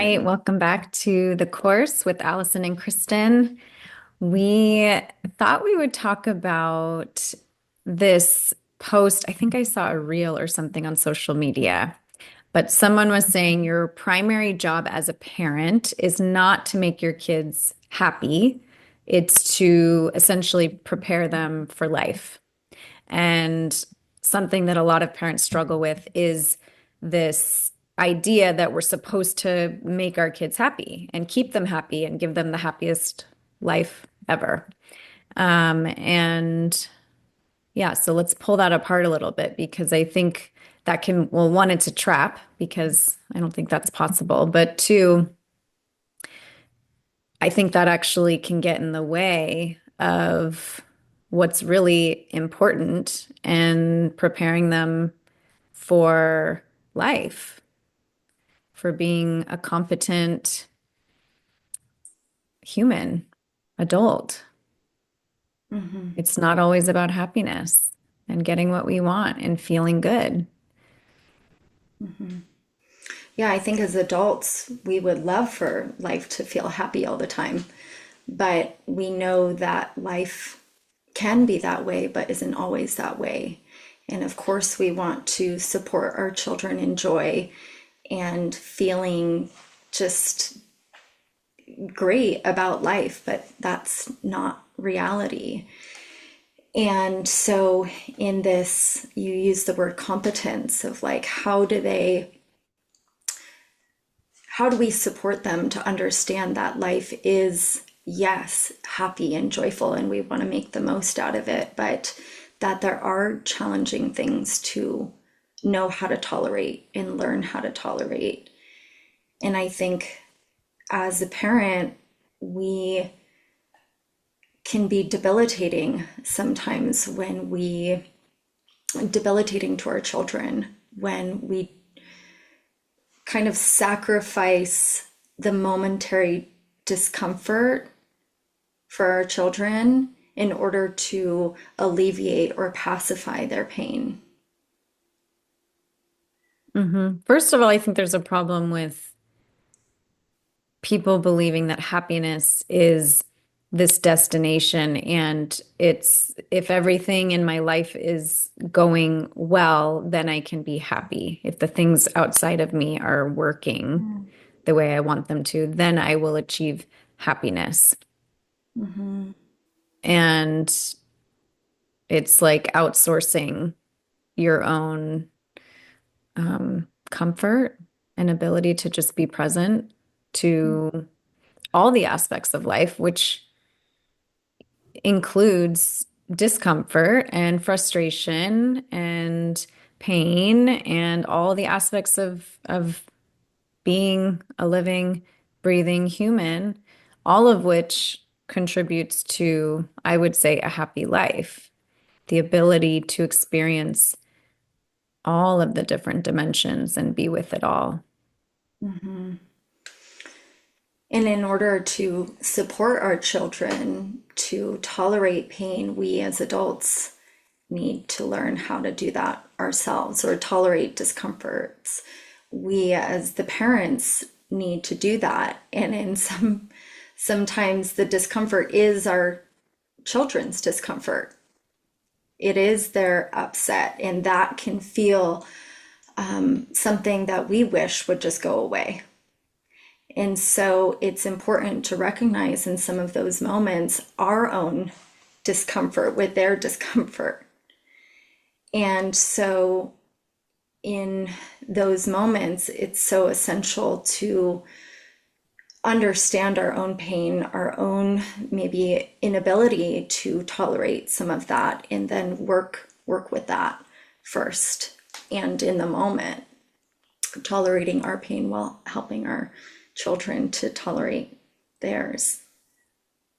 right, welcome back to the course with Allison and Kristen. We thought we would talk about this post. I think I saw a reel or something on social media, but someone was saying your primary job as a parent is not to make your kids happy, it's to essentially prepare them for life. And something that a lot of parents struggle with is this idea that we're supposed to make our kids happy and keep them happy and give them the happiest life ever. And yeah, so let's pull that apart a little bit because I think that can, well, one, it's a trap because I don't think that's possible. But two, I think that actually can get in the way of what's really important and preparing them for life, for being a competent human, adult. hmm It's not always about happiness and getting what we want and feeling good. hmm Yeah, I think as adults, we would love for life to feel happy all the time. But we know that life can be that way, but isn't always that way. And of course, we want to support our children in joy and feeling just great about life, but that's not reality. And so, in this, you use the word competence of like, how do we support them to understand that life is, yes, happy and joyful, and we want to make the most out of it, but that there are challenging things to know how to tolerate and learn how to tolerate. And I think as a parent, we can be debilitating sometimes debilitating to our children when we kind of sacrifice the momentary discomfort for our children in order to alleviate or pacify their pain. First of all, I think there's a problem with people believing that happiness is this destination and it's if everything in my life is going well, then I can be happy. If the things outside of me are working the way I want them to, then I will achieve happiness. Mm-hmm. And it's like outsourcing your own comfort and ability to just be present to all the aspects of life, which includes discomfort and frustration and pain and all the aspects of being a living, breathing human, all of which contributes to, I would say, a happy life. The ability to experience all of the different dimensions and be with it all. Mm-hmm. And in order to support our children to tolerate pain, we as adults need to learn how to do that ourselves or tolerate discomforts. We as the parents need to do that. And sometimes the discomfort is our children's discomfort. It is their upset, and that can feel something that we wish would just go away. And so it's important to recognize in some of those moments our own discomfort with their discomfort. And so in those moments, it's so essential to understand our own pain, our own maybe inability to tolerate some of that, and then work with that first. And in the moment, tolerating our pain while helping our children to tolerate theirs.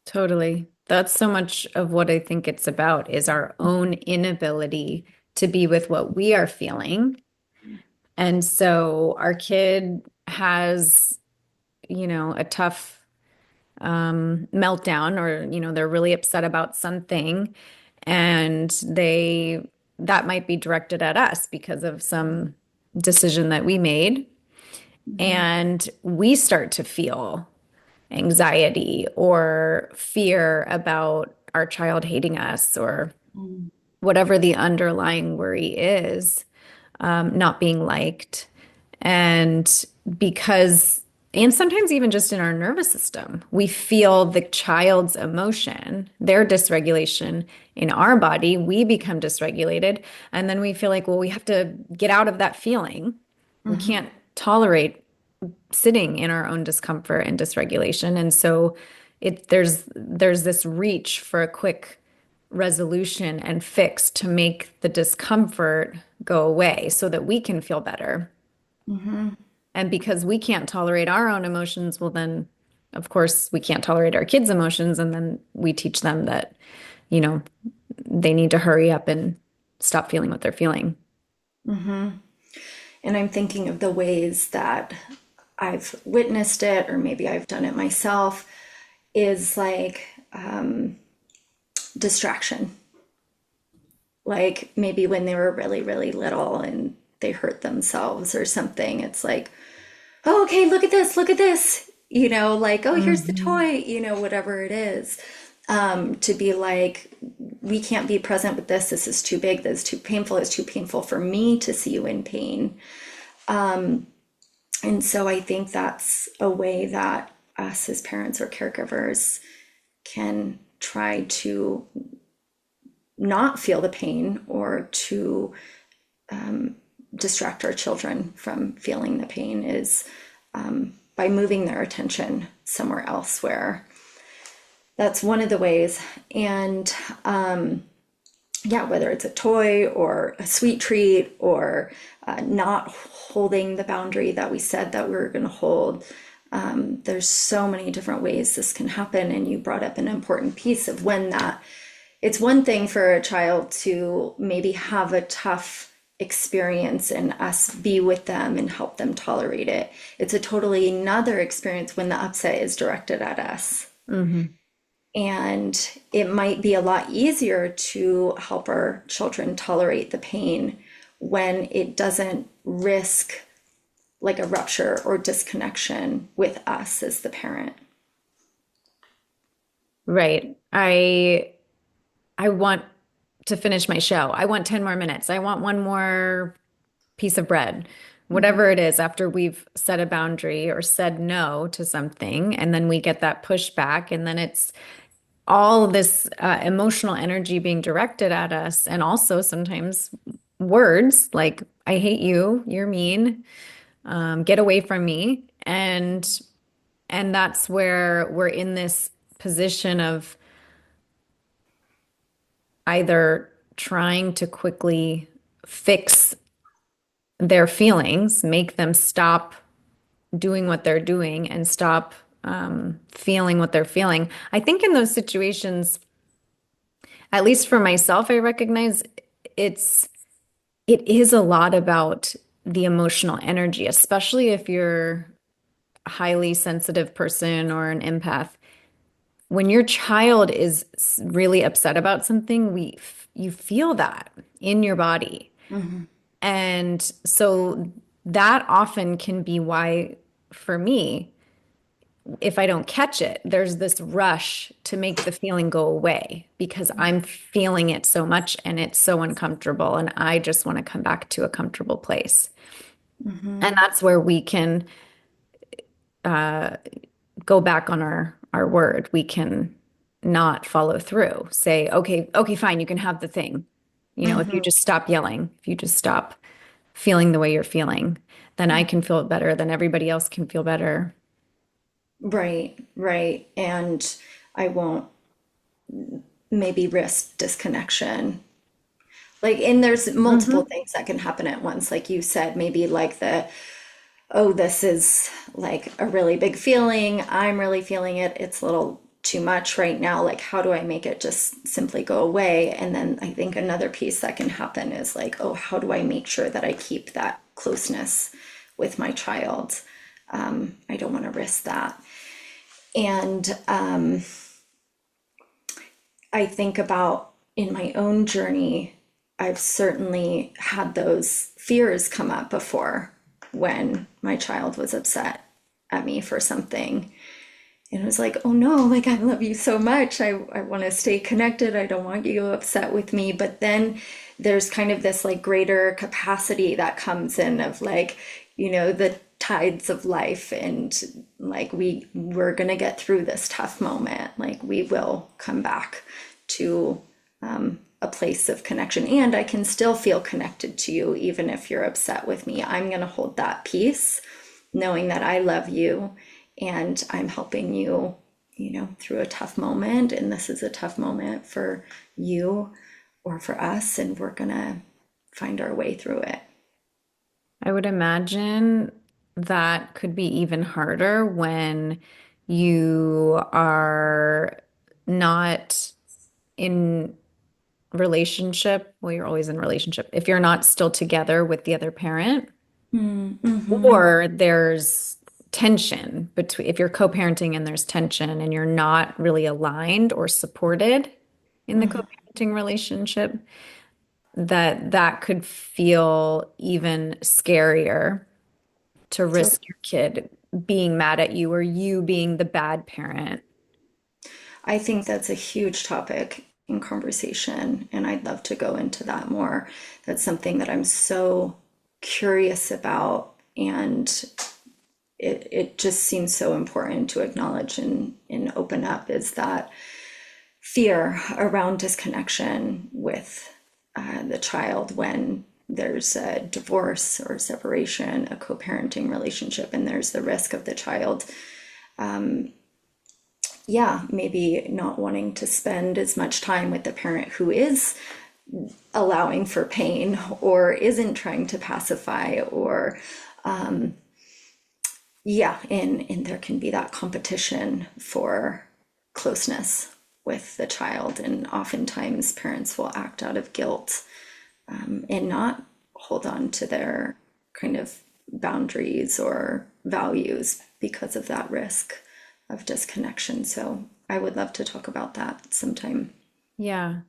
Totally. That's so much of what I think it's about is our own inability to be with what we are feeling. And so our kid has, a tough meltdown or, they're really upset about something and that might be directed at us because of some decision that we made. Mm-hmm. and we start to feel anxiety or fear about our child hating us or whatever the underlying worry is, not being liked. And because, and sometimes even just in our nervous system, we feel the child's emotion, their dysregulation in our body, we become dysregulated. And then we feel like, well, we have to get out of that feeling. We Mm-hmm. can't tolerate sitting in our own discomfort and dysregulation. And so there's this reach for a quick resolution and fix to make the discomfort go away so that we can feel better. Mm-hmm. And because we can't tolerate our own emotions, well, then, of course, we can't tolerate our kids' emotions. And then we teach them that, you know, they need to hurry up and stop feeling what they're feeling. Mm-hmm. And I'm thinking of the ways that I've witnessed it, or maybe I've done it myself, is like distraction. Like maybe when they were really, really little and they hurt themselves or something, it's like, oh, okay, look at this, like, oh, here's the Hmm. toy, whatever it is. To be like, we can't be present with this. This is too big. This is too painful. It's too painful for me to see you in pain. And so I think that's a way that us as parents or caregivers can try to not feel the pain or to distract our children from feeling the pain is by moving their attention somewhere else where that's one of the ways. And yeah, whether it's a toy or a sweet treat or not holding the boundary that we said that we were going to hold. There's so many different ways this can happen. And you brought up an important piece of when that it's one thing for a child to maybe have a tough experience and us be with them and help them tolerate it. It's a totally another experience when the upset is directed at us. Hmm. And it might be a lot easier to help our children tolerate the pain when it doesn't risk like a rupture or disconnection with us as the parent. Right. I want to finish my show. I want 10 more minutes. I want one more piece of bread. Mhm. Whatever it is, after we've set a boundary or said no to something, and then we get that pushback, and then it's all this emotional energy being directed at us, and also sometimes words like, I hate you, you're mean, get away from me. And that's where we're in this position of either trying to quickly fix their feelings, make them stop doing what they're doing and stop feeling what they're feeling. I think in those situations, at least for myself, I recognize it's it is a lot about the emotional energy, especially if you're a highly sensitive person or an empath. When your child is really upset about something, you feel that in your body. Mhm. And so that often can be why, for me, if I don't catch it, there's this rush to make the feeling go away because I'm feeling it so much and it's so uncomfortable. And I just want to come back to a comfortable place. And Mhm. that's where we can uh, go back on our word. We can not follow through. Say, okay, okay, fine, you can have the thing. You know, if you Mhm. just stop yelling, if you just stop feeling the way you're feeling, then I can feel better, then everybody else can feel better. Right, right. And I won't maybe risk disconnection. Like, and there's multiple Hmm. things that can happen at once. Like you said, maybe like oh, this is like a really big feeling. I'm really feeling it. It's a little too much right now. Like, how do I make it just simply go away? And then I think another piece that can happen is like, oh, how do I make sure that I keep that closeness with my child? I don't want to risk that. And I think about in my own journey, I've certainly had those fears come up before. when my child was upset at me for something. And it was like, oh no, like I love you so much. I want to stay connected. I don't want you upset with me. But then there's kind of this like greater capacity that comes in of like, the tides of life, and like we're gonna get through this tough moment. Like we will come back to a place of connection, and I can still feel connected to you even if you're upset with me. I'm gonna hold that peace, knowing that I love you and I'm helping you, through a tough moment. And this is a tough moment for you or for us, and we're gonna find our way through it. I would imagine that could be even harder when you are not in relationship. Well, you're always in relationship. If you're not still together with the other parent, Mm-hmm. or there's tension between, if you're co-parenting and there's tension and you're not really aligned or supported in the co-parenting relationship, that could feel even scarier to So risk your kid being mad at you or you being the bad parent. I think that's a huge topic in conversation, and I'd love to go into that more. That's something that I'm so curious about, and it just seems so important to acknowledge and open up, is that fear around disconnection with the child when there's a divorce or separation, a co-parenting relationship, and there's the risk of the child, yeah, maybe not wanting to spend as much time with the parent who is allowing for pain or isn't trying to pacify, or yeah, and there can be that competition for closeness with the child, and oftentimes parents will act out of guilt, and not hold on to their kind of boundaries or values because of that risk of disconnection. So I would love to talk about that sometime. Yeah.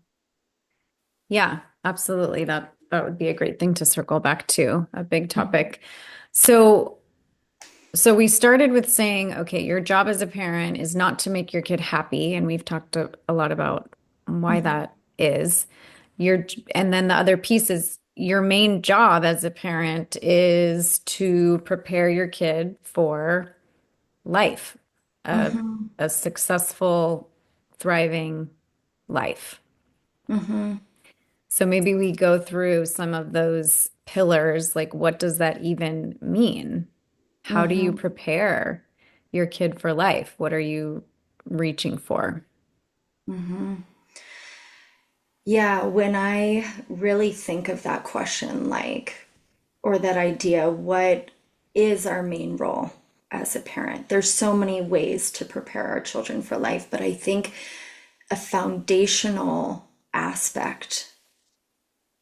Yeah, absolutely. That would be a great thing to circle back to, a big topic. So we started with saying, okay, your job as a parent is not to make your kid happy, and we've talked a lot about why that is. Your and then the other piece is your main job as a parent is to prepare your kid for life, a, Mm-hmm. a successful, thriving life. Mm-hmm. So maybe we go through some of those pillars, like what does that even mean? How do you Mm-hmm. prepare your kid for life? What are you reaching for? Mm-hmm. Yeah, when I really think of that question, like, or that idea, what is our main role as a parent? There's so many ways to prepare our children for life, but I think a foundational aspect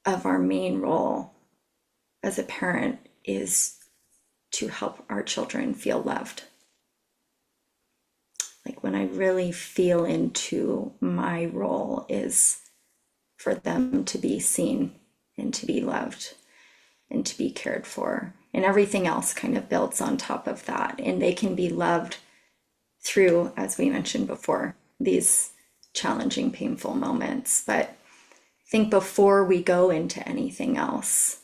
of our main role as a parent is to help our children feel loved. Like when I really feel into my role is for them to be seen and to be loved and to be cared for. And everything else kind of builds on top of that. And they can be loved through, as we mentioned before, these challenging, painful moments. But I think before we go into anything else,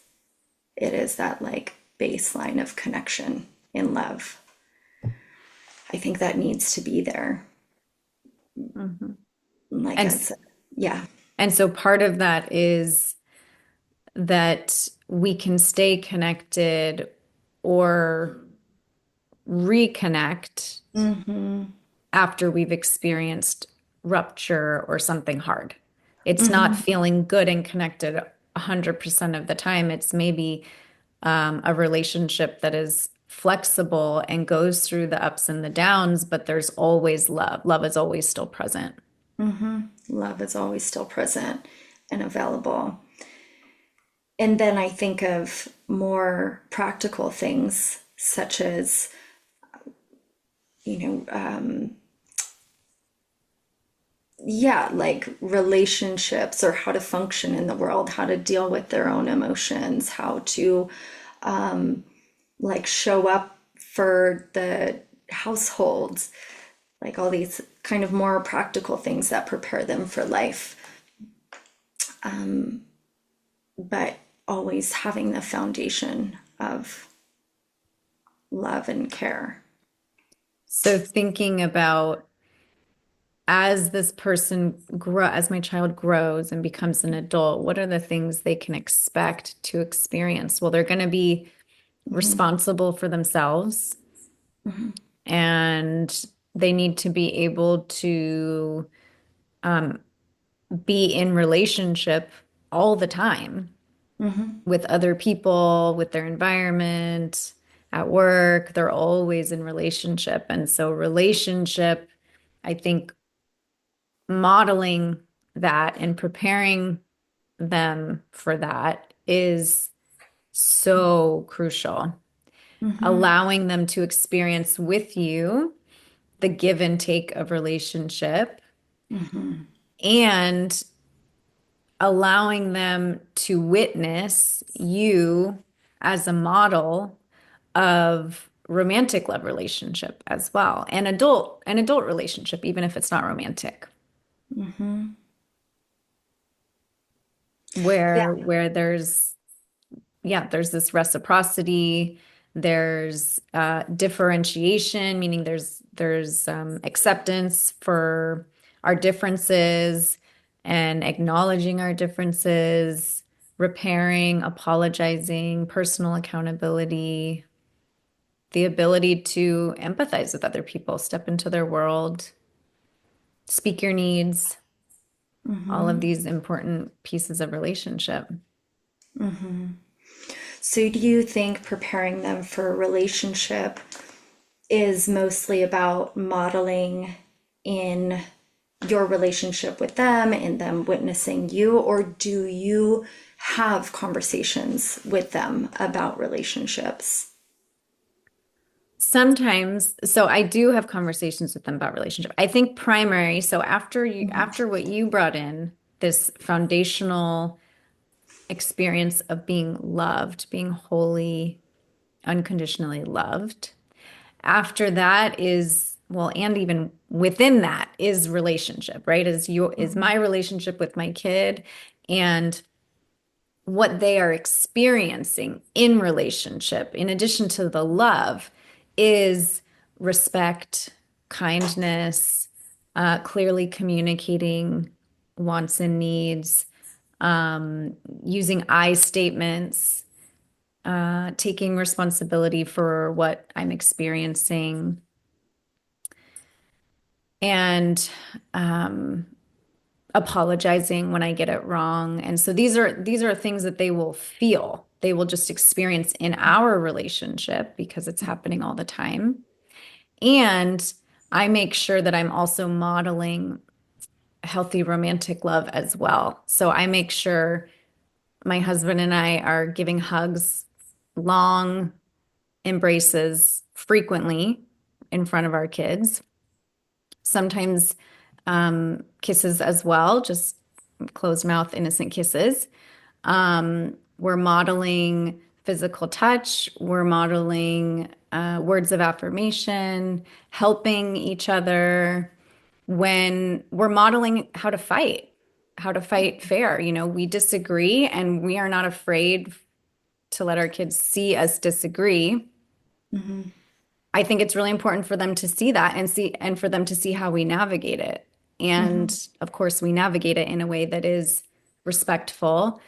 it is that like baseline of connection and love. I think that needs to be there. Mhm. Like And as, yeah. and so part of that is that we can stay connected or reconnect Mm-hmm. after we've experienced rupture or something hard. It's not Mm-hmm. feeling good and connected 100% of the time. It's maybe a relationship that is flexible and goes through the ups and the downs, but there's always love. Love is always still present. Mm-hmm. Love is always still present and available. And then I think of more practical things, such as, you know, yeah, like relationships or how to function in the world, how to deal with their own emotions, how to like show up for the households, like all these kind of more practical things that prepare them for life, but always having the foundation of love and care. So thinking about as this as my child grows and becomes an adult, what are the things they can expect to experience? Well, they're going to be responsible for themselves and they need to be able to be in relationship all the time with other people, with their environment, at work. They're always in relationship. And so, relationship, I think modeling that and preparing them for that is so crucial. Allowing them to experience with you the give and take of relationship and allowing them to witness you as a model of romantic love relationship as well and adult relationship even if it's not romantic Yeah. where there's this reciprocity, there's differentiation, meaning there's acceptance for our differences and acknowledging our differences, repairing, apologizing, personal accountability, the ability to empathize with other people, step into their world, speak your needs, all of these important pieces of relationship. So, do you think preparing them for a relationship is mostly about modeling in your relationship with them and them witnessing you, or do you have conversations with them about relationships? Sometimes, so I do have conversations with them about relationship. I think primary, so after what you brought in, this foundational experience of being loved, being wholly, unconditionally loved. After that is, well, and even within that is relationship, right? Is my relationship with my kid and what they are experiencing in relationship, in addition to the love, is respect, kindness, clearly communicating wants and needs, using I statements, taking responsibility for what I'm experiencing, and apologizing when I get it wrong. And so these are things that they will feel. They will just experience in our relationship because it's happening all the time. And I make sure that I'm also modeling healthy romantic love as well. So I make sure my husband and I are giving hugs, long embraces frequently in front of our kids. Sometimes kisses as well, just closed mouth, innocent kisses. We're modeling physical touch, we're modeling words of affirmation, helping each other when we're modeling how to fight fair. You know, we disagree and we are not afraid to let our kids see us disagree. I think it's really important for them to see that and for them to see how we navigate it. And of course, we navigate it in a way that is respectful.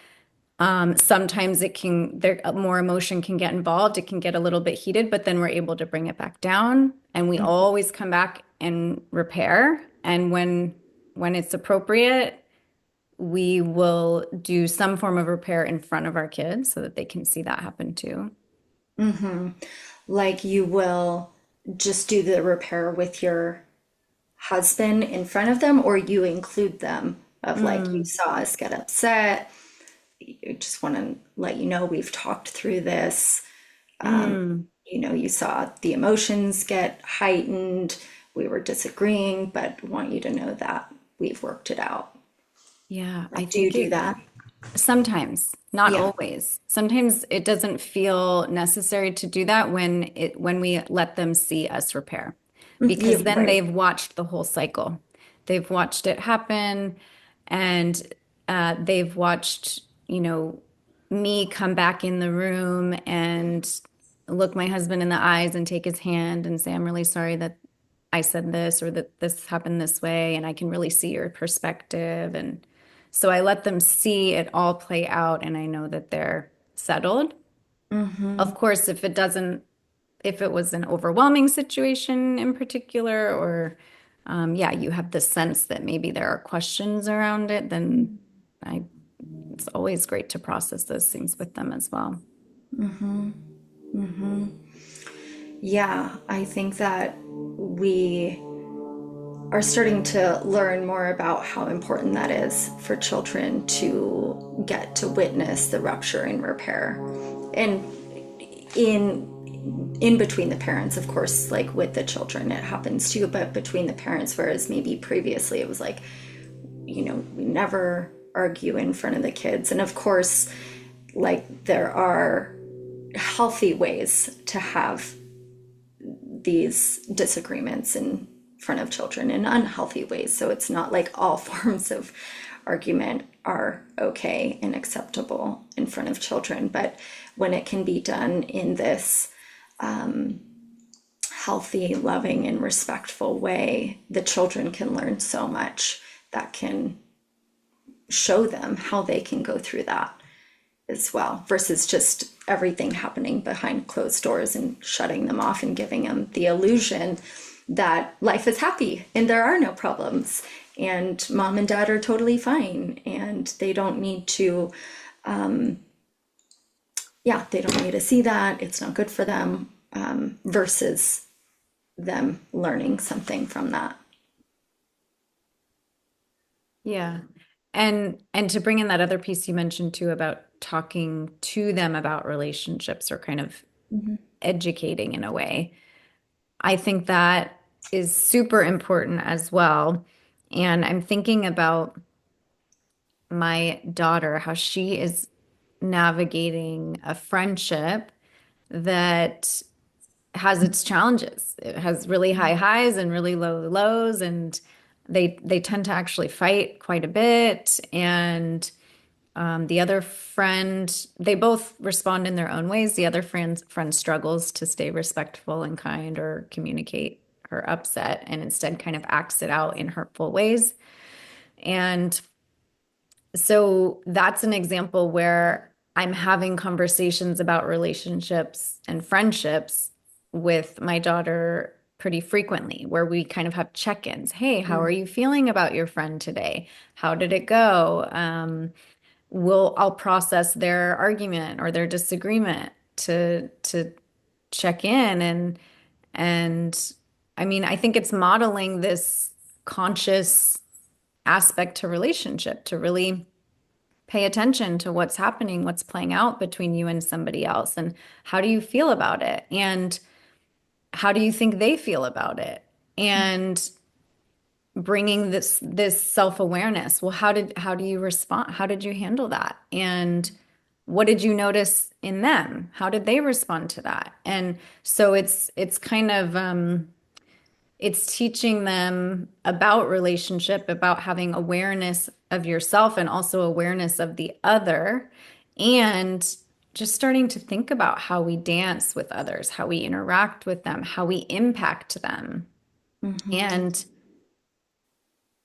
Sometimes more emotion can get involved. It can get a little bit heated, but then we're able to bring it back down. And we always come back and repair. And when it's appropriate, we will do some form of repair in front of our kids so that they can see that happen too. Like you will just do the repair with your husband in front of them, or you include them of like, you Mm, saw us get upset. I just want to let you know we've talked through this. mm. You saw the emotions get heightened. We were disagreeing, but want you to know that we've worked it out. Yeah, I Like, do you think do it that? Sometimes, not Yeah. always. Sometimes it doesn't feel necessary to do that when we let them see us repair. Yeah, Because then right. they've watched the whole cycle. They've watched it happen and they've watched, me come back in the room and look my husband in the eyes and take his hand and say, I'm really sorry that I said this or that this happened this way, and I can really see your perspective. And so I let them see it all play out, and I know that they're settled. Mm-hmm. Of course, if it was an overwhelming situation in particular, or yeah, you have the sense that maybe there are questions around it, then I, it's always great to process those things with them as well. Yeah, I think that we are starting to learn more about how important that is for children to get to witness the rupture and repair. And in between the parents, of course, like with the children it happens too, but between the parents, whereas maybe previously it was like, we never argue in front of the kids. And of course, like there are healthy ways to have these disagreements in front of children in unhealthy ways. So it's not like all forms of argument are okay and acceptable in front of children. But when it can be done in this healthy, loving, and respectful way, the children can learn so much that can show them how they can go through that as well, versus just everything happening behind closed doors and shutting them off and giving them the illusion that life is happy and there are no problems and mom and dad are totally fine and they don't need to, yeah, they don't need to see that. It's not good for them, versus them learning something from that. Yeah. And to bring in that other piece you mentioned too about talking to them about relationships or kind of educating in a way. I think that is super important as well. And I'm thinking about my daughter, how she is navigating a friendship that has its challenges. It has really high highs and really low lows, and they tend to actually fight quite a bit. And the other friend, they both respond in their own ways. The other friend struggles to stay respectful and kind or communicate her upset, and instead kind of acts it out in hurtful ways. And so that's an example where I'm having conversations about relationships and friendships with my daughter pretty frequently, where we kind of have check-ins. Hey, how are you feeling about your friend today? How did it go? I'll process their argument or their disagreement to check in, and I mean, I think it's modeling this conscious aspect to relationship to really pay attention to what's happening, what's playing out between you and somebody else, and how do you feel about it? And how do you think they feel about it? And bringing this self-awareness. Well, how do you respond? How did you handle that? And what did you notice in them? How did they respond to that? And so it's kind of it's teaching them about relationship, about having awareness of yourself and also awareness of the other, and just starting to think about how we dance with others, how we interact with them, how we impact them. And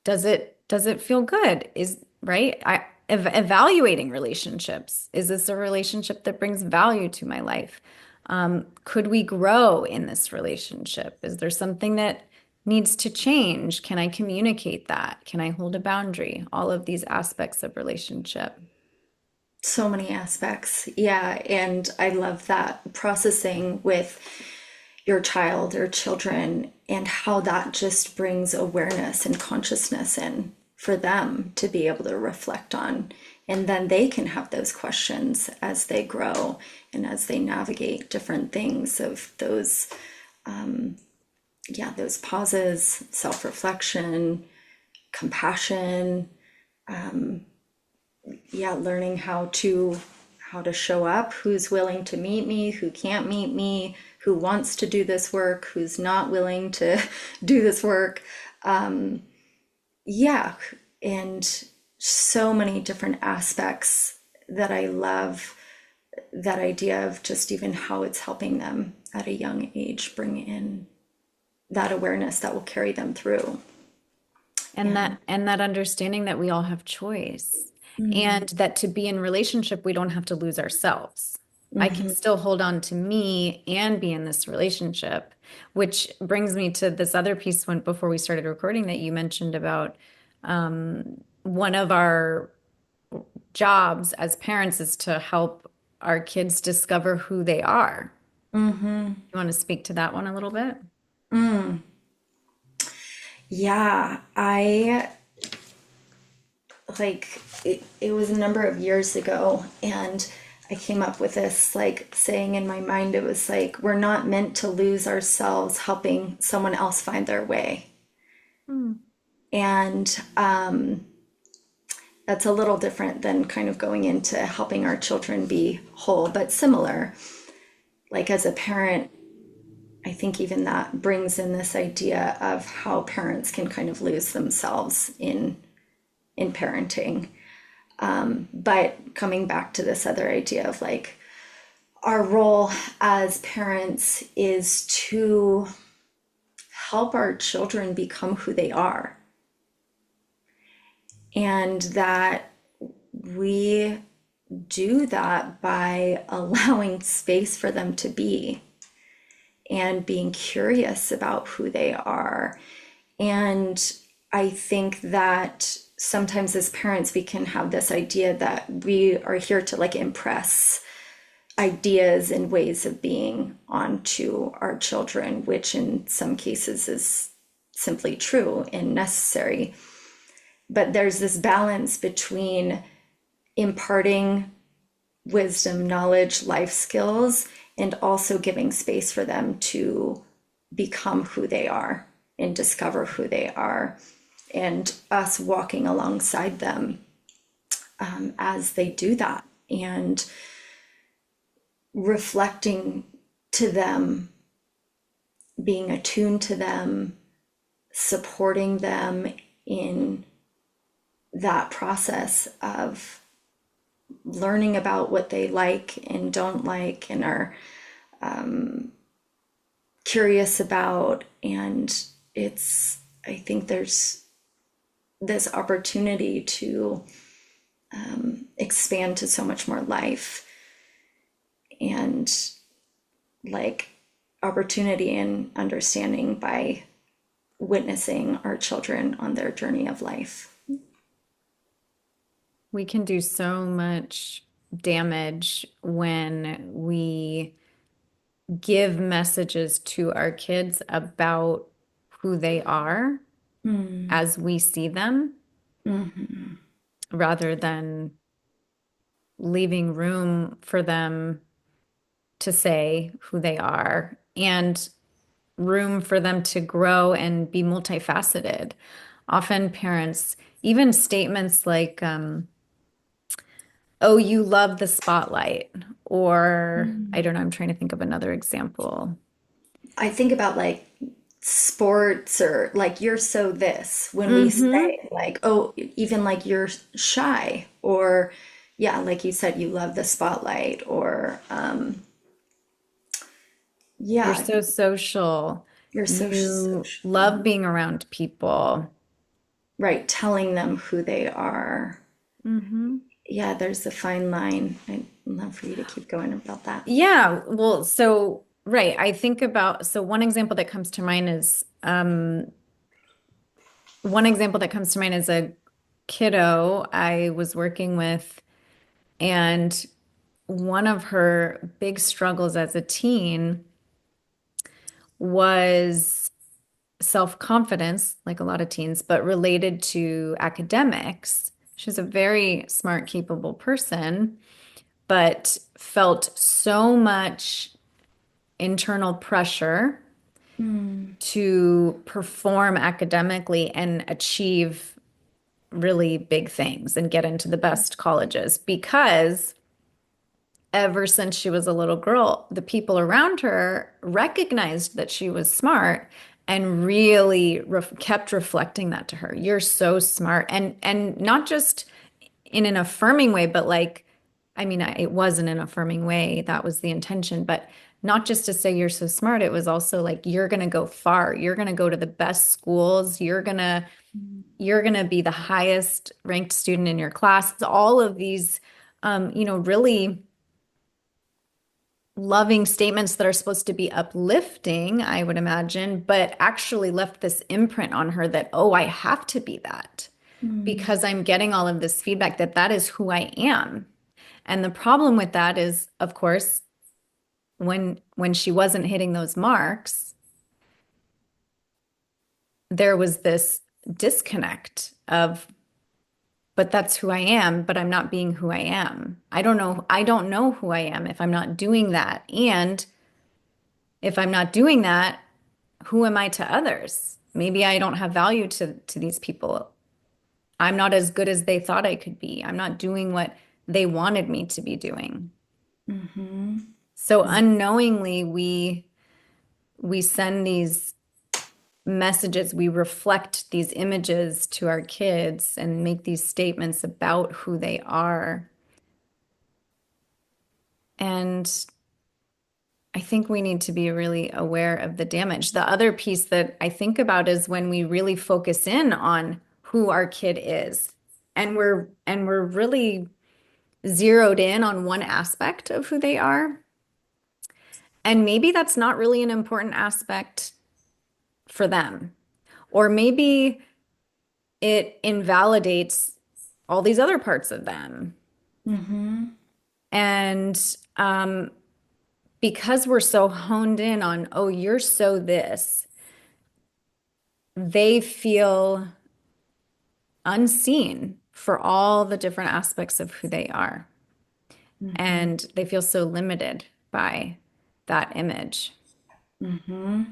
does it feel good? Is right? Evaluating relationships. Is this a relationship that brings value to my life? Could we grow in this relationship? Is there something that needs to change? Can I communicate that? Can I hold a boundary? All of these aspects of relationship. So many aspects. Yeah. And I love that processing with your child or children and how that just brings awareness and consciousness in for them to be able to reflect on. And then they can have those questions as they grow and as they navigate different things of those, yeah, those pauses, self reflection, compassion, yeah, learning how to show up, who's willing to meet me, who can't meet me, who wants to do this work, who's not willing to do this work. Yeah, and so many different aspects that I love that idea of just even how it's helping them at a young age bring in that awareness that will carry them through. And And that understanding that we all have choice and that to be in relationship, we don't have to lose ourselves. I can still hold on to me and be in this relationship, which brings me to this other piece when before we started recording that you mentioned about one of our jobs as parents is to help our kids discover who they are. You want to speak to that one a little bit? yeah, it was a number of years ago, and I came up with this like saying in my mind. It was like, we're not meant to lose ourselves helping someone else find their way. Mm. And that's a little different than kind of going into helping our children be whole, but similar. Like as a parent, I think even that brings in this idea of how parents can kind of lose themselves in parenting. But coming back to this other idea of like our role as parents is to help our children become who they are, and that we do that by allowing space for them to be and being curious about who they are. And I think that sometimes as parents, we can have this idea that we are here to like impress ideas and ways of being onto our children, which in some cases is simply true and necessary. But there's this balance between imparting wisdom, knowledge, life skills, and also giving space for them to become who they are and discover who they are, and us walking alongside them as they do that and reflecting to them, being attuned to them, supporting them in that process of learning about what they like and don't like and are curious about. And it's, I think there's this opportunity to expand to so much more life and like opportunity and understanding by witnessing our children on their journey of life. We can do so much damage when we give messages to our kids about who they are as we see them rather than leaving room for them to say who they are and room for them to grow and be multifaceted. Often parents, even statements like, oh, you love the spotlight, or I don't know, I'm trying to think of another example. I think about like sports or like you're so this when we Mm-hmm. say like, oh, even like you're shy, or yeah, like you said, you love the spotlight, or You're yeah, so social. you're so You social. love being around people. Right, telling them who they are. Mm-hmm. Yeah, there's a fine line. I'd love for you to keep going about that. Yeah, well, so right. I think about so one example that comes to mind is a kiddo I was working with, and one of her big struggles as a teen was self-confidence, like a lot of teens, but related to academics. She's a very smart, capable person, but felt so much internal pressure to perform academically and achieve really big things and get into the best colleges because ever since she was a little girl, the people around her recognized that she was smart and really kept reflecting that to her. You're so smart. And not just in an affirming way, but like, I mean, it was in an affirming way. That was the intention, but not just to say you're so smart. It was also like you're going to go far. You're going to go to the best schools. You're going to be the highest ranked student in your class. It's all of these really loving statements that are supposed to be uplifting, I would imagine, but actually left this imprint on her that, oh, I have to be that Mm, because I'm getting all of this feedback that that is who I am. And the problem with that is, of course, when she wasn't hitting those marks, there was this disconnect of, but that's who I am, but I'm not being who I am. I don't know who I am if I'm not doing that. And if I'm not doing that, who am I to others? Maybe I don't have value to these people. I'm not as good as they thought I could be. I'm not doing what they wanted me to be doing. mm-hmm. So unknowingly we send these messages, we reflect these images to our kids and make these statements about who they are. And I think we need to be really aware of the damage. The other piece that I think about is when we really focus in on who our kid is and we're really zeroed in on one aspect of who they are. And maybe that's not really an important aspect for them. Or maybe it invalidates all these other parts of them. Mm-hmm. And because we're so honed in on, oh, you're so this, they feel unseen for all the different aspects of who they are. Mm-hmm. And they feel so limited by that image. Mm-hmm.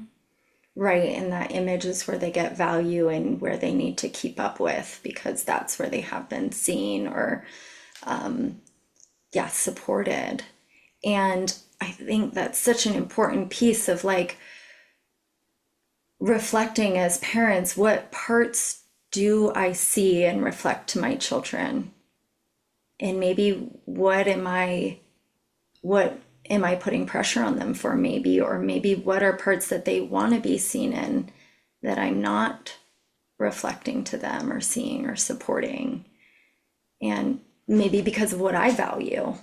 Right, and that image is where they get value and where they need to keep up with because that's where they have been seen or, yeah, supported. And I think that's such an important piece of like reflecting as parents, what parts do I see and reflect to my children? And maybe what am I putting pressure on them for maybe, or maybe what are parts that they want to be seen in that I'm not reflecting to them or seeing or supporting. And maybe because of what I value.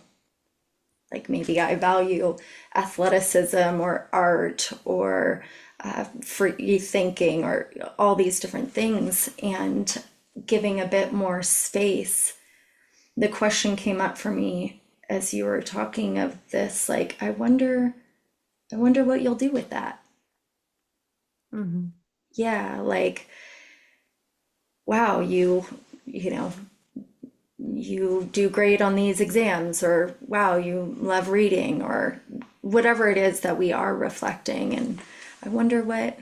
Like maybe I value athleticism or art or free thinking or all these different things and giving a bit more space. The question came up for me as you were talking of this, like, I wonder what you'll do with that. Mhm. Yeah, like, wow, you know, you do great on these exams, or wow, you love reading, or whatever it is that we are reflecting. And I wonder what,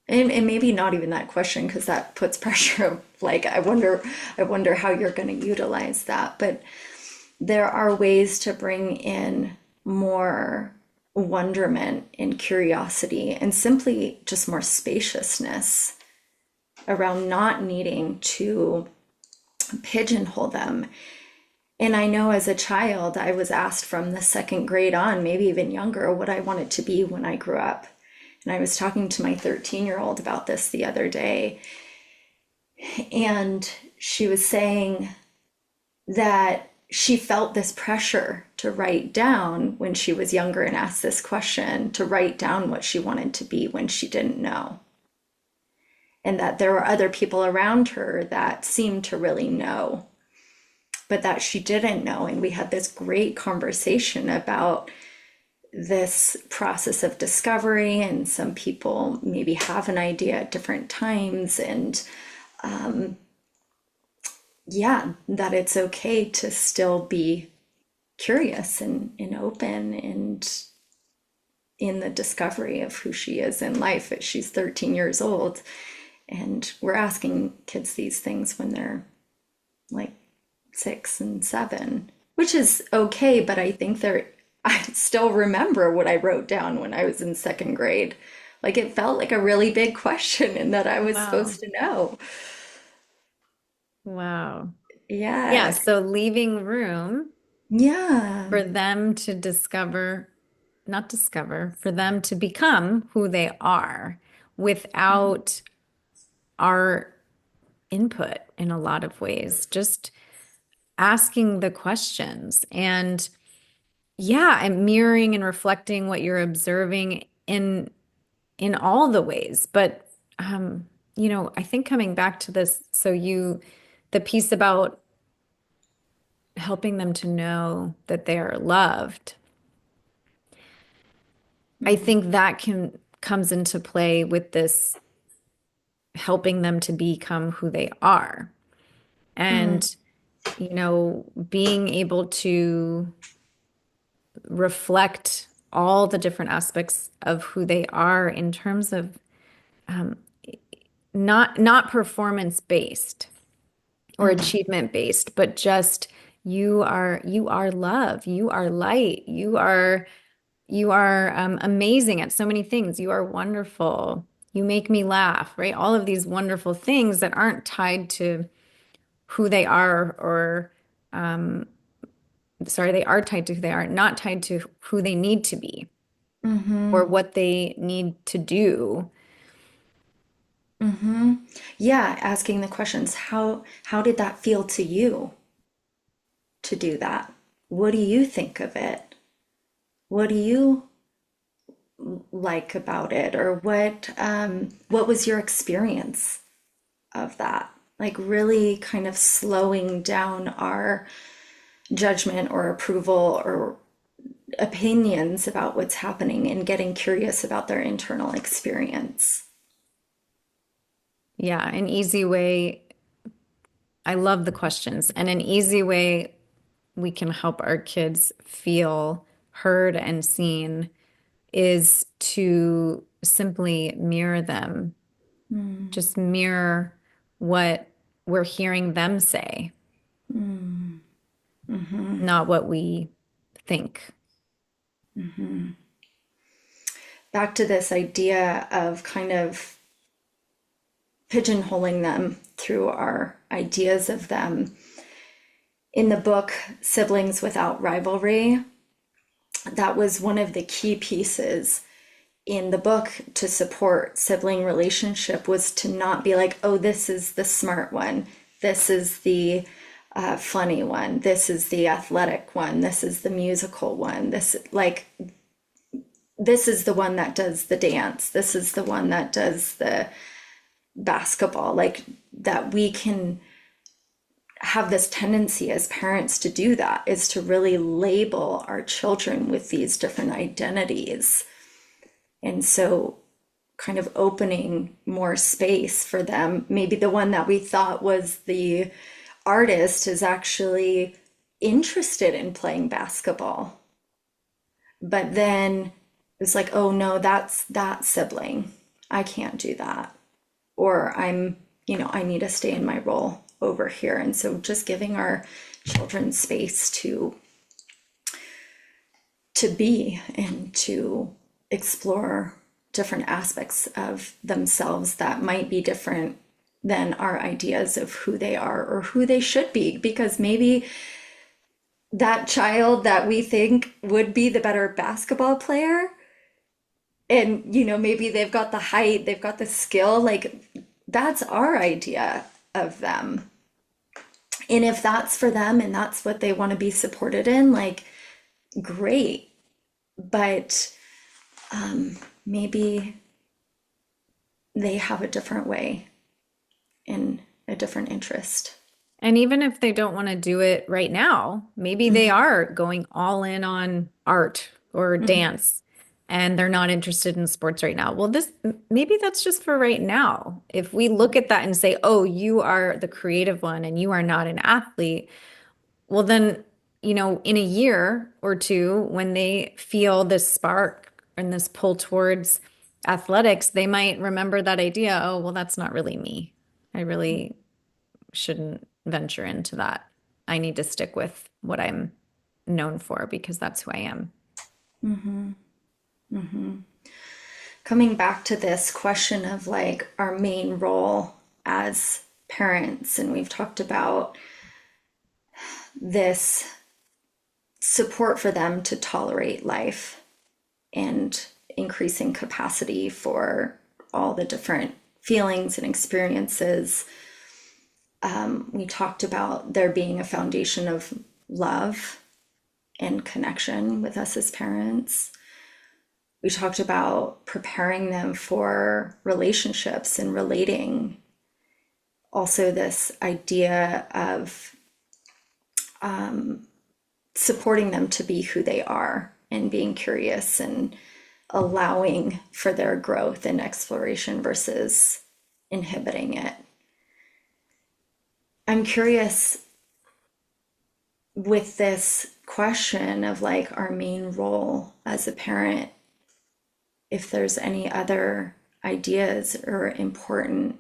and maybe not even that question because that puts pressure of like, I wonder how you're going to utilize that. But there are ways to bring in more wonderment and curiosity and simply just more spaciousness around not needing to pigeonhole them. And I know as a child, I was asked from the second grade on, maybe even younger, what I wanted to be when I grew up. And I was talking to my 13-year-old about this the other day. And she was saying that she felt this pressure to write down when she was younger and asked this question, to write down what she wanted to be when she didn't know. And that there were other people around her that seemed to really know, but that she didn't know. And we had this great conversation about this process of discovery, and some people maybe have an idea at different times. And yeah, that it's okay to still be curious and open and in the discovery of who she is in life. She's 13 years old. And we're asking kids these things when they're like 6 and 7, which is okay, but I think I still remember what I wrote down when I was in second grade. Like it felt like a really big question and that I was Wow. supposed to know. Wow. Yeah, Yeah. so leaving room Yeah. for them to discover, not discover, for them to become who they are without our input in a lot of ways. Just asking the questions and yeah, and mirroring and reflecting what you're observing in all the ways. But I think coming back to this, the piece about helping them to know that they are loved, I Mm, think that can comes into play with this helping them to become who they are. mm, And, being able to reflect all the different aspects of who they are in terms of not performance based or mm, achievement based, but just you are love, you are light, you are amazing at so many things. You are wonderful. You make me laugh, right? All of these wonderful things that aren't tied to who they are, or sorry, they are tied to who they are, not tied to who they need to be mm-hmm, or what they need to do. mm-hmm. Yeah, asking the questions. How did that feel to you to do that? What do you think of it? What do you like about it? Or what was your experience of that? Like really kind of slowing down our judgment or approval or opinions about what's happening and getting curious about their internal experience. Yeah, an easy way. I love the questions, and an easy way we can help our kids feel heard and seen is to simply mirror them, Mm, just mirror what we're hearing them say, mm, mhm, not what we think. mhm. Back to this idea of kind of pigeonholing them through our ideas of them. In the book, Siblings Without Rivalry, that was one of the key pieces in the book to support sibling relationship was to not be like, oh, this is the smart one, this is the funny one, this is the athletic one, this is the musical one, this is the one that does the dance, this is the one that does the basketball, like that we can have this tendency as parents to do that is to really label our children with these different identities. And so kind of opening more space for them. Maybe the one that we thought was the artist is actually interested in playing basketball. But then it's like, oh no, that's that sibling. I can't do that. Or I need to stay in my role over here. And so just giving our children space to be and to explore different aspects of themselves that might be different than our ideas of who they are or who they should be. Because maybe that child that we think would be the better basketball player, and maybe they've got the height, they've got the skill, like that's our idea of them. And if that's for them and that's what they want to be supported in, like great. But maybe they have a different way and a different interest. And even if they don't want to do it right now, maybe they Mhm, are going all in on art or mhm, dance and they're not interested in sports right now. Well, maybe that's just for right now. If we look at that and say, oh, you are the creative one and you are not an athlete, well, then, in a year or two, when they feel this spark and this pull towards athletics, they might remember that idea. Oh, well, that's not really me. I really shouldn't venture into that. I need to stick with what I'm known for because that's who I am. Coming back to this question of like our main role as parents, and we've talked about this support for them to tolerate life and increasing capacity for all the different feelings and experiences. We talked about there being a foundation of love and connection with us as parents. We talked about preparing them for relationships and relating. Also, this idea of supporting them to be who they are and being curious and allowing for their growth and exploration versus inhibiting it. I'm curious with this question of like our main role as a parent, if there's any other ideas or important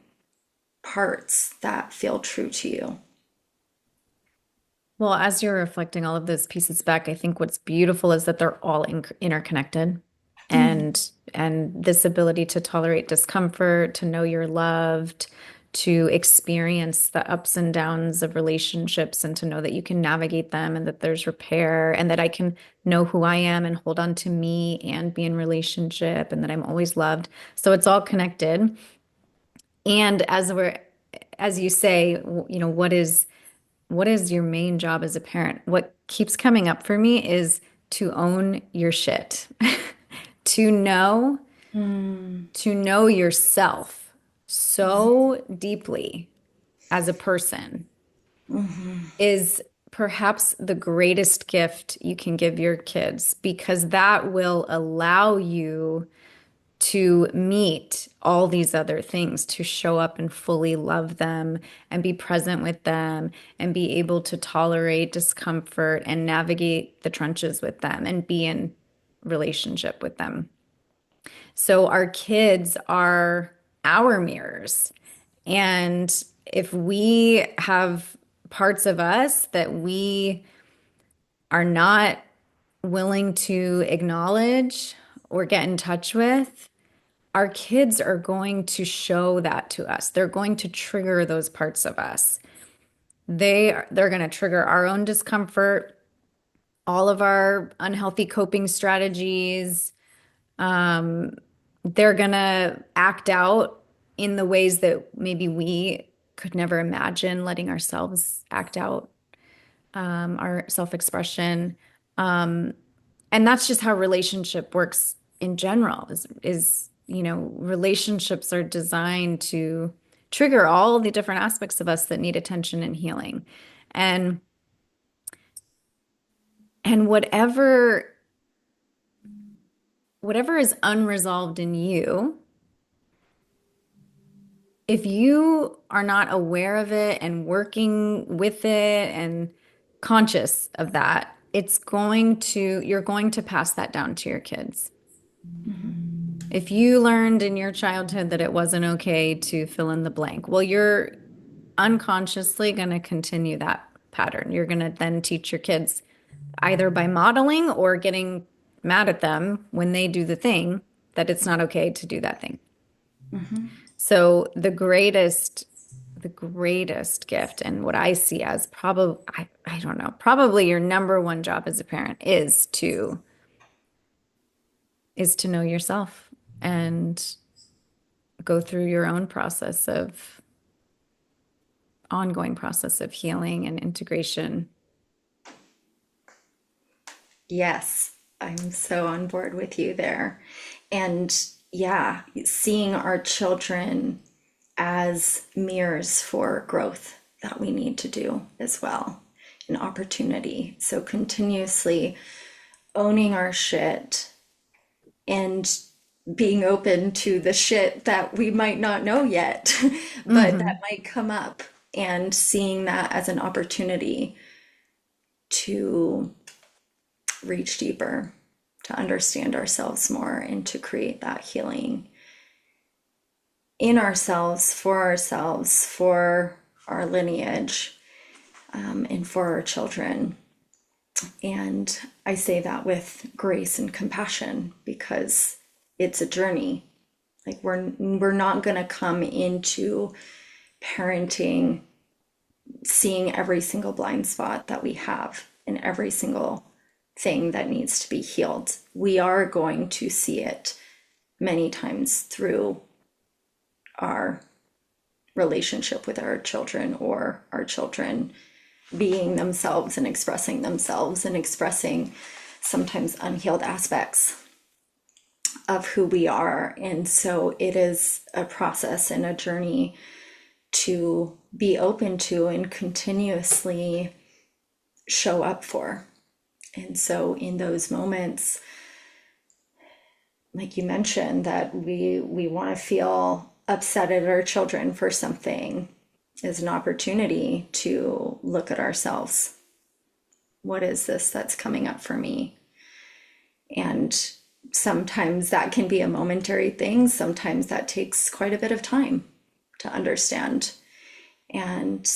parts that feel true to you. Well, as you're reflecting all of those pieces back, I think what's beautiful is that they're all interconnected. And this ability to tolerate discomfort, to know you're loved, to experience the ups and downs of relationships and to know that you can navigate them and that there's repair and that I can know who I am and hold on to me and be in relationship and that I'm always loved. So it's all connected. And as you say, what is your main job as a parent? What keeps coming up for me is to own your shit. To know, to know yourself so deeply as a person is perhaps the greatest gift you can give your kids because that will allow you to meet all these other things, to show up and fully love them and be present with them and be able to tolerate discomfort and navigate the trenches with them and be in relationship with them. So our kids are our mirrors. And if we have parts of us that we are not willing to acknowledge or get in touch with, our kids are going to show that to us. They're going to trigger those parts of us. They're going to trigger our own discomfort, all of our unhealthy coping strategies. They're going to act out in the ways that maybe we could never imagine letting ourselves act out, our self-expression. And that's just how relationship works in general relationships are designed to trigger all the different aspects of us that need attention and healing. And and whatever is unresolved in you, if you are not aware of it and working with it and conscious of that, you're going to pass that down to your kids. If you learned in your childhood that it wasn't okay to fill in the blank, well, you're unconsciously going to continue that pattern. You're going to then teach your kids either by modeling or getting mad at them when they do the thing that it's not okay to do that thing. So the greatest gift and what I see as probably, I don't know, probably your number one job as a parent is to know yourself and go through your own ongoing process of healing and integration. Yes, I'm so on board with you there. And yeah, seeing our children as mirrors for growth that we need to do as well, an opportunity. So continuously owning our shit and being open to the shit that we might not know yet, but that Hmm. might come up, and seeing that as an opportunity to reach deeper, to understand ourselves more and to create that healing in ourselves, for our lineage, and for our children. And I say that with grace and compassion because it's a journey. Like we're not going to come into parenting seeing every single blind spot that we have and every single thing that needs to be healed. We are going to see it many times through our relationship with our children or our children being themselves and expressing sometimes unhealed aspects of who we are. And so it is a process and a journey to be open to and continuously show up for. And so in those moments, like you mentioned, that we want to feel upset at our children for something is an opportunity to look at ourselves. What is this that's coming up for me? And sometimes that can be a momentary thing. Sometimes that takes quite a bit of time to understand. And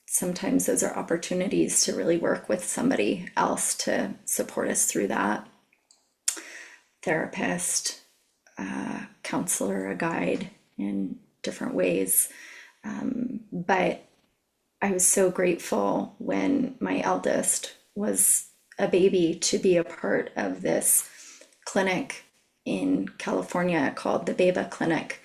sometimes those are opportunities to really work with somebody else to support us through that. Therapist, counselor, a guide in different ways. But I was so grateful when my eldest was a baby to be a part of this clinic in California called the Beba Clinic.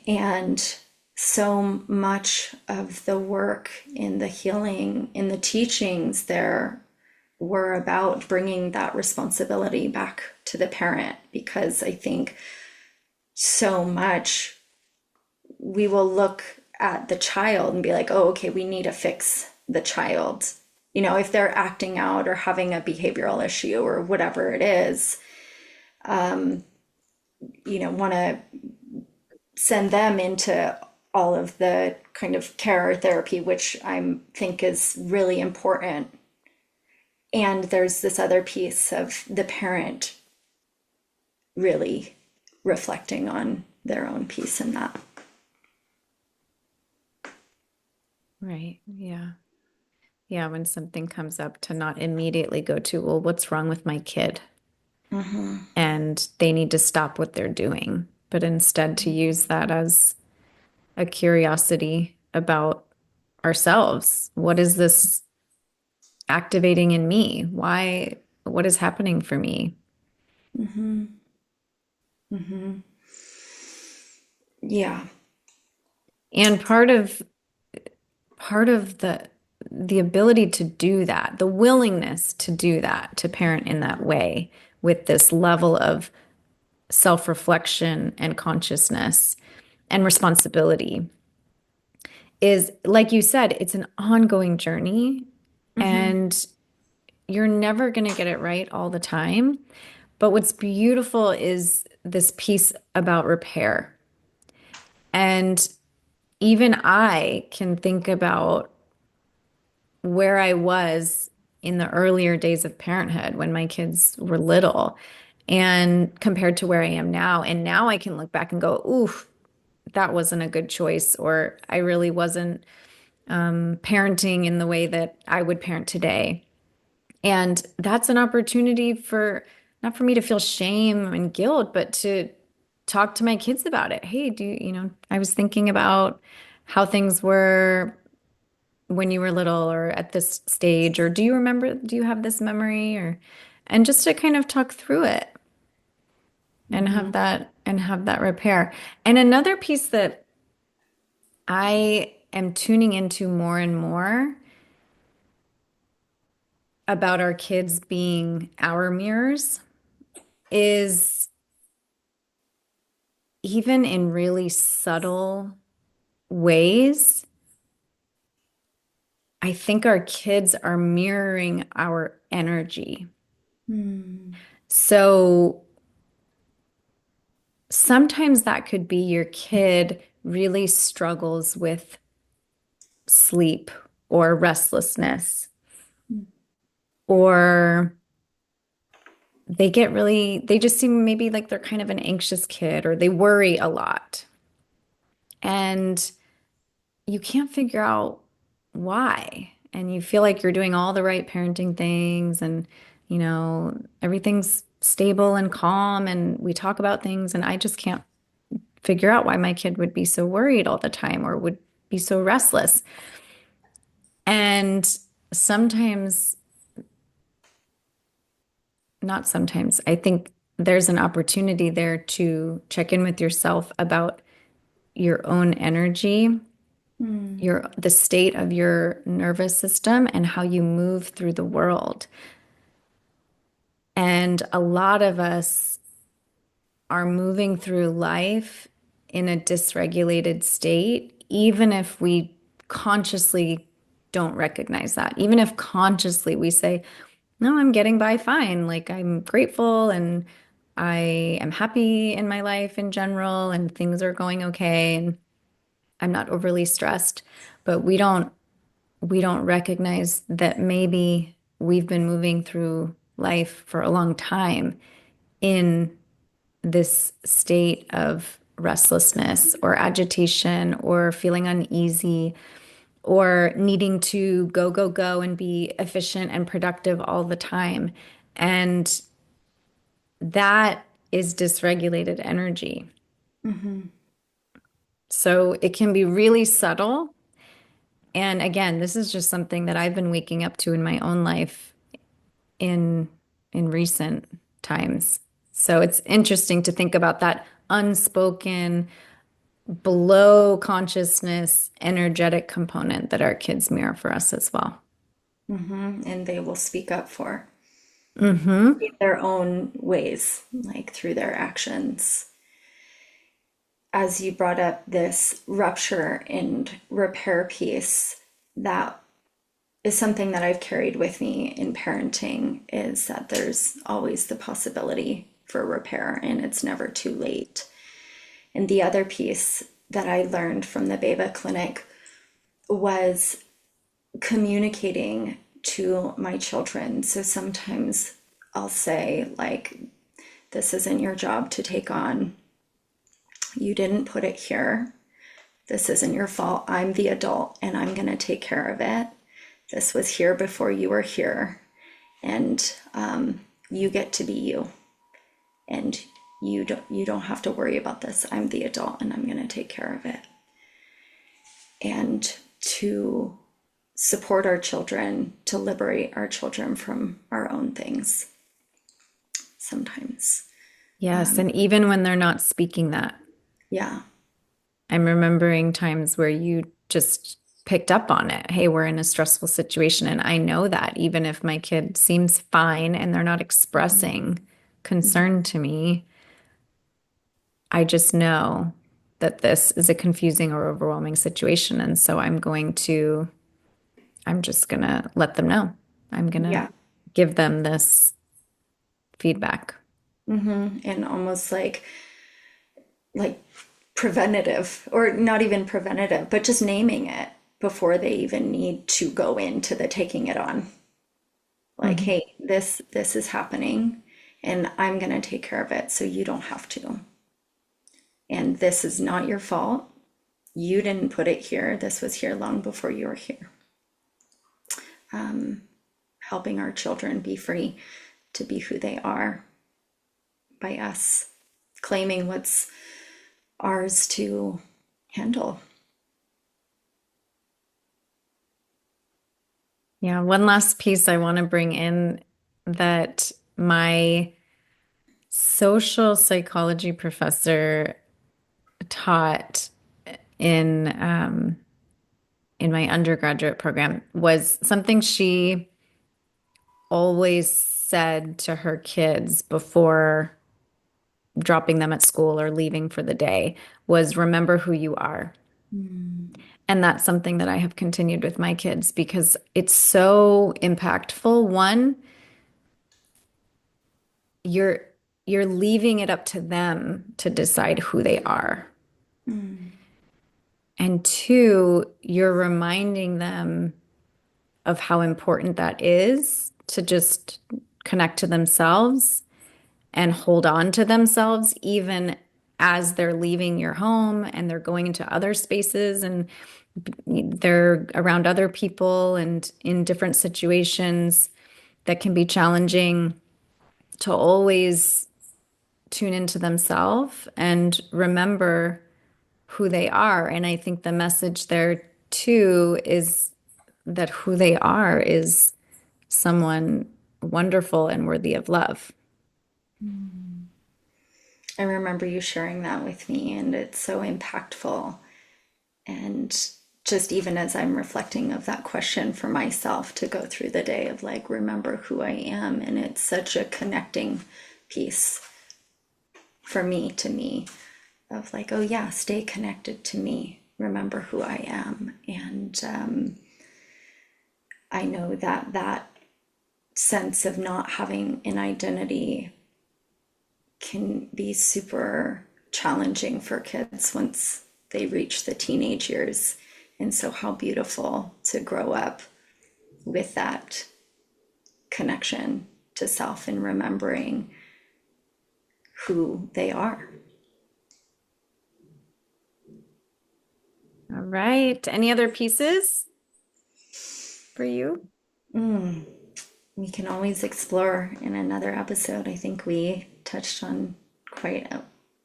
And so much of the work in the healing, in the teachings there were about bringing that responsibility back to the parent, because I think so much we will look at the child and be like, oh, okay, we need to fix the child. You know, if they're acting out or having a behavioral issue or whatever it is, want to send them into all of the kind of care or therapy, which I think is really important. And there's this other piece of the parent really reflecting on their own piece in that. Right. Yeah. Yeah. When something comes up, to not immediately go to, well, what's wrong with my kid? And they need to stop what they're doing, but instead to use that as a curiosity about ourselves. What is this activating in me? Why, what is happening for me? Yeah. And part of the ability to do that, the willingness to do that, to parent in that way with this level of self-reflection and consciousness and responsibility is, like you said, it's an ongoing journey and you're never going to get it right all the time. But what's beautiful is this piece about repair. And even I can think about where I was in the earlier days of parenthood when my kids were little and compared to where I am now. And now I can look back and go, oof, that wasn't a good choice, or I really wasn't parenting in the way that I would parent today. And that's an opportunity for not for me to feel shame and guilt, but to talk to my kids about it. Hey, I was thinking about how things were when you were little or at this stage, or do you have this memory, and just to kind of talk through it and have that repair. And another piece that I am tuning into more and more about our kids being our mirrors is even in really subtle ways, I think our kids are mirroring our energy. So sometimes that could be your kid really struggles with sleep or restlessness, or they just seem maybe like they're kind of an anxious kid or they worry a lot. And you can't figure out why. And you feel like you're doing all the right parenting things and, everything's stable and calm and we talk about things and I just can't figure out why my kid would be so worried all the time or would be so restless. And sometimes, not sometimes, I think there's an opportunity there to check in with yourself about your own energy, Mm, the state of your nervous system and how you move through the world. And a lot of us are moving through life in a dysregulated state, even if we consciously don't recognize that. Even if consciously we say, no, I'm getting by fine. Like I'm grateful and I am happy in my life in general and things are going okay and I'm not overly stressed. But we don't recognize that maybe we've been moving through life for a long time in this state of restlessness or agitation or feeling uneasy or needing to go, go, go and be efficient and productive all the time. And that is dysregulated energy. mhm. So it can be really subtle. And again, this is just something that I've been waking up to in my own life in recent times. So it's interesting to think about that unspoken, below consciousness, energetic component that our kids mirror for us as well. And they will speak up for Hmm. in their own ways, like through their actions. As you brought up this rupture and repair piece, that is something that I've carried with me in parenting is that there's always the possibility for repair and it's never too late. And the other piece that I learned from the Beba Clinic was communicating to my children. So sometimes I'll say, like, this isn't your job to take on. You didn't put it here. This isn't your fault. I'm the adult and I'm going to take care of it. This was here before you were here. And you get to be you. And you don't have to worry about this. I'm the adult and I'm going to take care of it. And to support our children, to liberate our children from our own things sometimes. Yes. And even when they're not speaking that, Yeah. I'm remembering times where you just picked up on it. Hey, we're in a stressful situation. And I know that even if my kid seems fine and they're not expressing concern to me, I just know that this is a confusing or overwhelming situation. And so I'm just gonna let them know. I'm gonna Yeah. give them this feedback. And almost like preventative, or not even preventative, but just naming it before they even need to go into the taking it on. Like, Mhm. hey, this is happening and I'm going to take care of it so you don't have to. And this is not your fault. You didn't put it here. This was here long before you were here. Helping our children be free to be who they are by us claiming what's ours to handle. Yeah, one last piece I want to bring in that my social psychology professor taught in in my undergraduate program was something she always said to her kids before dropping them at school or leaving for the day was remember who you are. And that's something that I have continued with my kids because it's so impactful. One, you're you're leaving it up to them to decide who they are. And two, you're reminding them of how important that is to just connect to themselves and hold on to themselves even as they're leaving your home and they're going into other spaces and they're around other people and in different situations that can be challenging, to always tune into themselves and remember who they are. And I think the message there too is that who they are is someone wonderful and worthy of love. I remember you sharing that with me, and it's so impactful. And just even as I'm reflecting of that question for myself to go through the day of like, remember who I am. And it's such a connecting piece for me of like, oh yeah, stay connected to me. Remember who I am. And I know that that sense of not having an identity can be super challenging for kids once they reach the teenage years. And so, how beautiful to grow up with that connection to self and remembering who they are. All right. Any other pieces for you? We can always explore in another episode. I think we touched on quite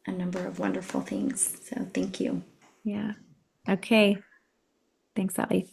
a number of wonderful things. So, thank you. Yeah. Okay. Thanks, Allie.